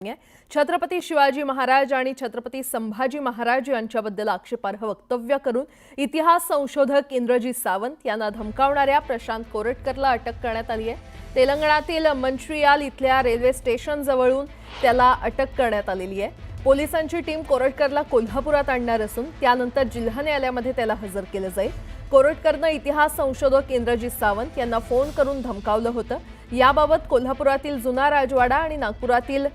छत्रपती शिवाजी महाराज आणि छत्रपती संभाजी महाराज यांच्याबद्दल आक्षेपार्ह वक्तव्य करून इतिहास संशोधक इंद्रजीत सावंत यांना धमकावणाऱ्या प्रशांत कोरटकरला अटक करण्यात आली आहे। तेलंगणातील मंचिर्याल इथल्या रेल्वे स्टेशन जवळून त्याला अटक करण्यात आलेली आहे। पोलिसांची टीम कोरटकरला कोल्हापुरात आणणार असून त्यानंतर जिल्हा न्यायालयामध्ये त्याला हजर केलं जाईल। कोरटकरनं इतिहास संशोधक इंद्रजीत सावंत यांना फोन करून धमकावलं होतं। याबाबत कोल्हापुरातील जुना राजवाडा आणि नागपुरातील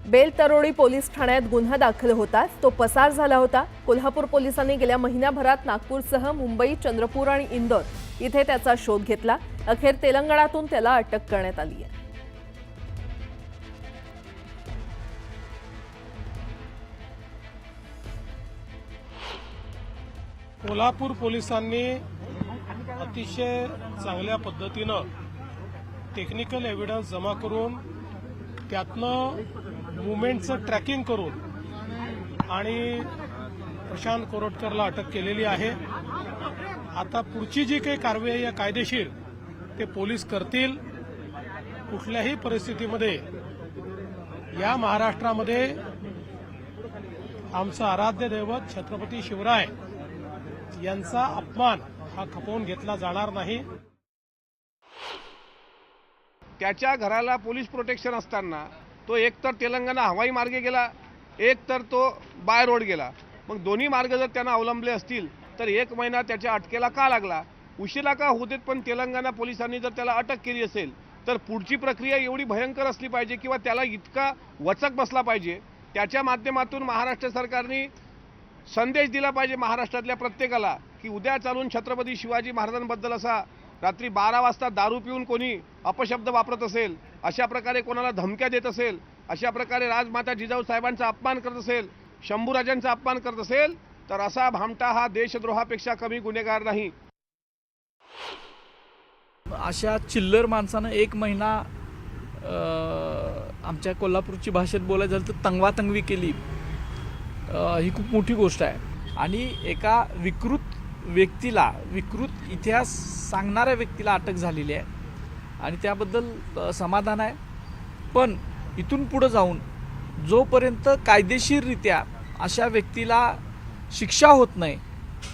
बेलतरोडी पोलीस ठाण्यात गुन्हा दाखल होताच तो पसार झाला होता। कोल्हापूर पोलिसांनी गेल्या महिन्याभरात नागपूरसह मुंबई, चंद्रपूर आणि इंदोर इथे त्याचा शोध घेतला। अखेर तेलंगणातून त्याला अटक करण्यात आली आहे। कोल्हापूर पोलिसांनी अतिशय चांगल्या पद्धतीनं टेक्निकल एव्हिडन्स जमा करून त्यातनं मुवमेंटचं ट्रॅकिंग करून आणि प्रशांत कोरटकरला अटक केलेली आहे। आता पुढची जी काही कारवाई आहे कायदेशीर ते पोलीस करतील। कुठल्याही परिस्थितीमध्ये या महाराष्ट्रामध्ये आमचं आराध्य दैवत छत्रपती शिवराय यांचा अपमान हा खपवून घेतला जाणार नाही। त्याच्या घराला पोलीस प्रोटेक्शन असताना तो एकतर तेलंगणा हवाई मार्गे गेला, एक तर तो बाय रोड गेला। मग दोन्ही मार्ग जर त्यांना अवलंबले असतील तर एक महिना त्याच्या अटकेला का लागला, उशिरा का होते? पण तेलंगणा पोलिसांनी जर त्याला अटक केली असेल तर पुढची प्रक्रिया एवढी भयंकर असली पाहिजे किंवा त्याला इतका वचक बसला पाहिजे। त्याच्या माध्यमातून महाराष्ट्र सरकारने संदेश दिला पाहिजे महाराष्ट्रातल्या प्रत्येकाला की उद्या चालून छत्रपती शिवाजी महाराजांबद्दल असा रात्री 12 वाजता दारू पिऊन कोणी अपशब्द वापरत असेल, अशा प्रकारे कोणाला धमक्या देत असेल, अशा प्रकारे राजमाता जिजाऊ साहेबांचा अपमान करत असेल, शंभूराजांचा अपमान करत असेल तर असा भामटा हा देशद्रोहापेक्षा कमी गुन्हेगार नाही। अशा चिल्लर माणसानं एक महिना आमच्या कोल्हापूरची भाषेत बोलायचं झालं तर तंगवातंगवी केली, ही खूप मोठी गोष्ट आहे। आणि एका विकृत इतिहास सांगणाऱ्या व्यक्तीला अटक झालेली आहे आणि त्याबद्दल समाधान आहे। पण इथून पुढे जाऊन जोपर्यंत कायदेशीररित्या अशा व्यक्तीला शिक्षा होत नाही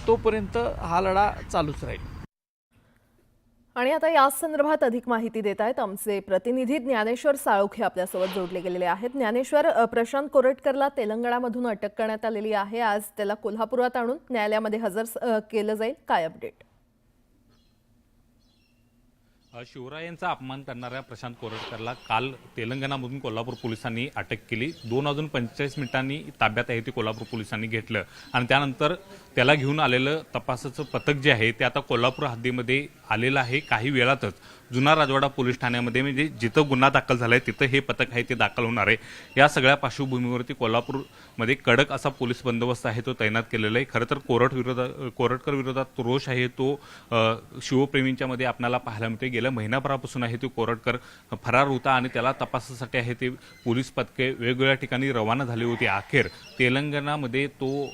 तोपर्यंत हा लढा चालूच राहील। आणि आता या संदर्भात अधिक माहिती देत आहेत आमचे प्रतिनिधी ज्ञानेश्वर साळोखे आपल्यासोबत जोडले गेलेले आहेत। ज्ञानेश्वर, प्रशांत कोरटकरला तेलंगणामधून अटक करण्यात आलेली आहे। आज त्याला कोल्हापुरात आणून न्यायालयामध्ये हजर केलं जाईल, काय अपडेट? शिवरायांचा अपमान करणाऱ्या प्रशांत कोरटकरला काल तेलंगणामधून कोल्हापूर पोलिसांनी अटक केली। 2 वाजून 45 मिनिटांनी ताब्यात आहे ते कोल्हापूर पोलिसांनी घेतलं आणि त्यानंतर त्याला घेऊन आलेलं तपासाचं पथक जे आहे ते आता कोल्हापूर हद्दीमध्ये आलेलं आहे। काही वेळातच जुना राजवाडा पोलीस ठाण्यामध्ये म्हणजे जिथं गुन्हा दाखल झाला आहे तिथं हे पथक आहे ते दाखल होणार आहे। या सगळ्या पार्श्वभूमीवरती कोल्हापूरमध्ये कडक असा पोलीस बंदोबस्त आहे तो तैनात केलेला आहे। खरं तर कोरटकर विरोधात रोष आहे तो शिवप्रेमींच्या मध्ये आपल्याला पाहायला मिळते। गेल्या महिनाभरापासून आहे तो कोरटकर फरार होता आणि त्याला तपासासाठी आहे ते पोलीस पथके वेगवेगळ्या ठिकाणी रवाना झाली होती। अखेर तेलंगणामध्ये तो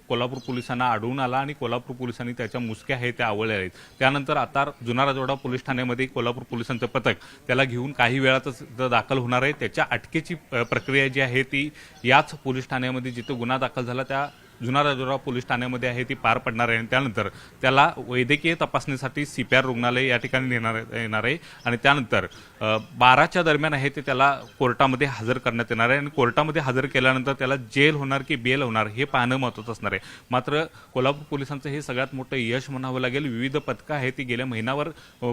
कोल्हापूर पोलिसांना आढळून आला आणि कोल्हापूर पोलिसांनी त्याच्या मुसक्या आहेत त्या आवळल्या आहेत। त्यानंतर आता जुना राजवाडा पोलीस ठाण्यामध्ये कोल्हापूर पोलिसांचं पथक त्याला घेऊन काही वेळातच दाखल होणार आहे। त्याच्या अटकेची प्रक्रिया जी आहे ती याच पोलीस ठाण्यामध्ये जिथं गुन्हा दाखल झाला त्या जुना राजवाडा पोलीस ठाण्यामध्ये आहे ती पार पडणार आहे। आणि त्यानंतर त्याला वैद्यकीय तपासणीसाठी CPR रुग्णालय या ठिकाणी येणार आहे आणि त्यानंतर 12च्या दरम्यान आहे ते त्याला कोर्टामध्ये हजर करण्यात येणार आहे आणि कोर्टामध्ये हजर केल्यानंतर त्याला जेल होणार की बेल होणार हे पाहणं महत्त्वाचं असणार आहे। मात्र कोल्हापूर पोलिसांचं हे सगळ्यात मोठं यश म्हणावं लागेल। विविध पथकं आहेत ती गेल्या महिनाभर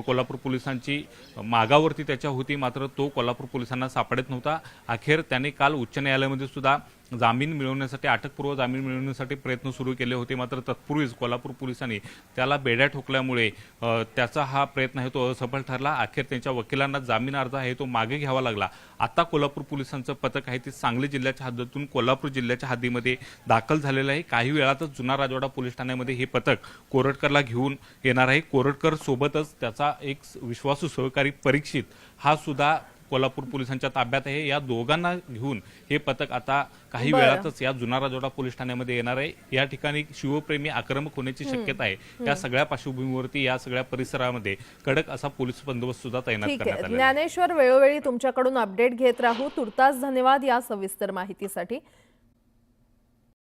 कोल्हापूर पोलिसांची मागावरती त्याच्या होती, मात्र तो कोल्हापूर पोलिसांना सापडत नव्हता। अखेर त्याने काल उच्च न्यायालयामध्ये सुद्धा जामीन मिळवण्यासाठी अटकपूर्व जामीन मिळवण्यासाठी प्रयत्न सुरू केले होते, मात्र तत्पूर्वीच कोल्हापूर पोलिसांनी त्याला बेड्या ठोकल्यामुळे त्याचा हा प्रयत्न आहे तो असफल ठरला। अखेर त्यांच्या वकिलांना जामीन अर्ज आहे तो मागे घ्यावा लागला। आता कोल्हापूर पोलिसांचं पथक आहे ते सांगली जिल्ह्याच्या हद्दीतून कोल्हापूर जिल्ह्याच्या हद्दीमध्ये दाखल झालेलं आहे। काही वेळातच जुना राजवाडा पोलीस ठाण्यामध्ये हे पथक कोरटकरला घेऊन येणार आहे। कोरटकर सोबतच त्याचा एक विश्वासू सहकारी परीक्षित हा सुद्धा कोल्हापूर पोलिसांच्या ताब्यात आहे. या दोघांना घेऊन हे पथक आता काही वेळातच या जुना राजवाडा पोलीस ठाण्यामध्ये येणार आहे. या ठिकाणी शिवप्रेमी आक्रमक होण्याची शक्यता आहे. त्या सगळ्या पार्श्वभूमीवरती या सगळ्या परिसरामध्ये कडक असा पोलीस बंदोबस्त सुद्धा तैनात ठीक करण्यात आहे आलेला आहे. ज्ञानेश्वर, वेळोवेळी तुमच्याकडून अपडेट घेत राहू. तुर्तास धन्यवाद या सविस्तर माहितीसाठी.